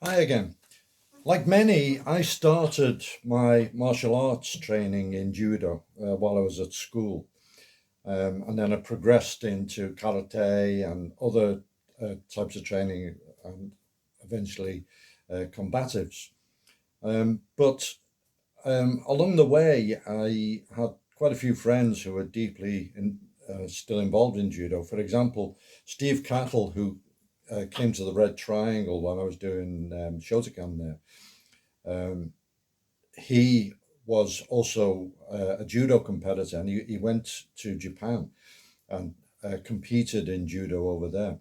Hi again. Like many, I started my martial arts training in judo while I was at school. And then I progressed into karate and other types of training and eventually combatives. But along the way, I had quite a few friends who were still involved in judo. For example, Steve Cattle, who came to the Red Triangle when I was doing Shotokan there. Um, he was also a judo competitor, and he went to Japan and competed in judo over there.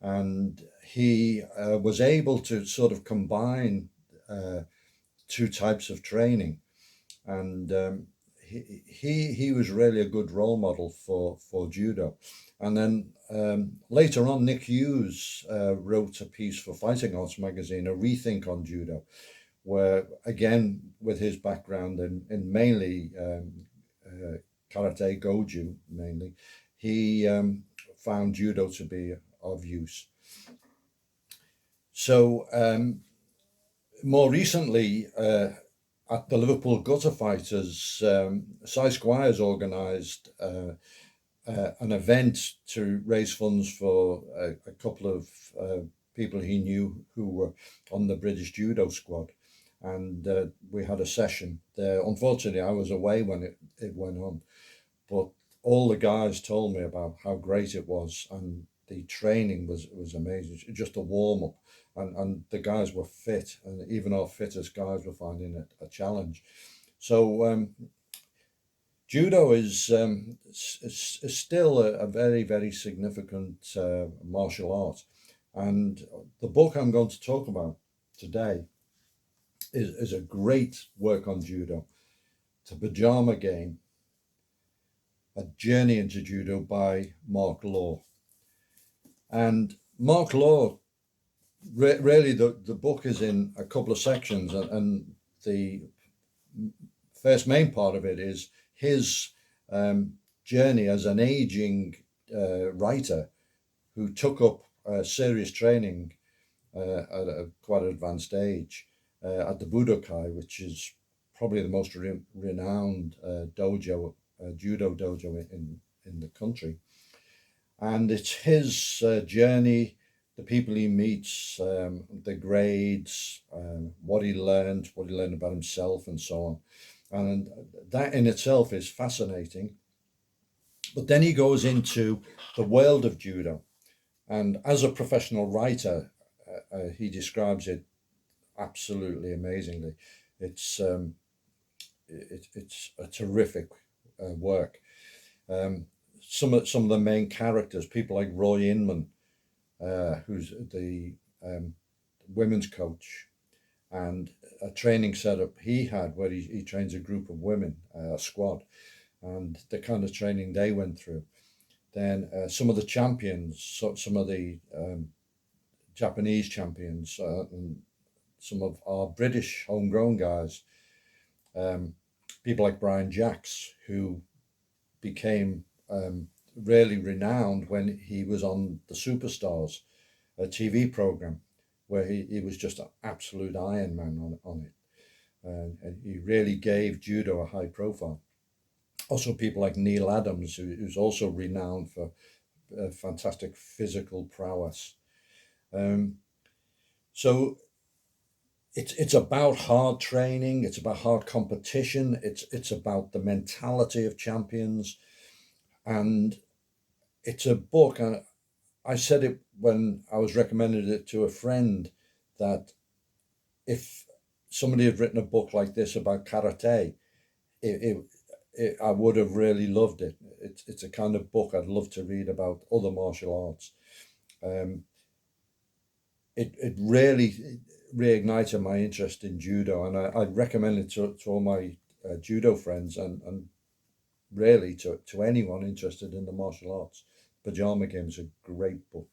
And he was able to sort of combine uh, two types of training, and he was really a good role model for judo. And then later on, Nick Hughes wrote a piece for Fighting Arts magazine, a rethink on judo, where again, with his background in mainly karate goju mainly, he found judo to be of use. So more recently, at the Liverpool Gutter Fighters, Cy Squires organised an event to raise funds for a couple of people he knew who were on the British judo squad. And we had a session there. Unfortunately, I was away when it went on, but all the guys told me about how great it was, and the training was amazing. Just a warm up, and the guys were fit, and even our fittest guys were finding it a challenge. So judo is still a very, very significant martial art. And the book I'm going to talk about today is a great work on judo. It's a Pyjama Game, a journey into judo by Mark Law. And Mark Law, really, the book is in a couple of sections, and the first main part of it is his journey as an aging writer who took up serious training at a quite advanced age at the Budokai, which is probably the most renowned dojo, judo dojo in the country. And it's his journey, the people he meets, the grades, what what he learned about himself, and so on. And that in itself is fascinating. But then he goes into the world of judo. And as a professional writer, he describes it absolutely amazingly. It's it's a terrific work. Um, some of the main characters, people like Roy Inman, who's the women's coach, and a training setup he had where he trains a group of women, a squad, and the kind of training they went through. Then some of the champions, some of the Japanese champions, and some of our British homegrown guys, um, people like Brian Jacks, who became really renowned when he was on the Superstars, a TV program where he was just an absolute Iron Man on it. And he really gave judo a high profile. Also, people like Neil Adams, who's also renowned for fantastic physical prowess. Um, so it's about hard training. It's about hard competition. It's about the mentality of champions, and it's a book. And I said it when I was recommended it to a friend that if somebody had written a book like this about karate, it, I would have really loved it. It's a kind of book I'd love to read about other martial arts. Um, it really reignited my interest in judo, and I'd recommend it to all my judo friends, and really to anyone interested in the martial arts. Pyjama Game is a great book.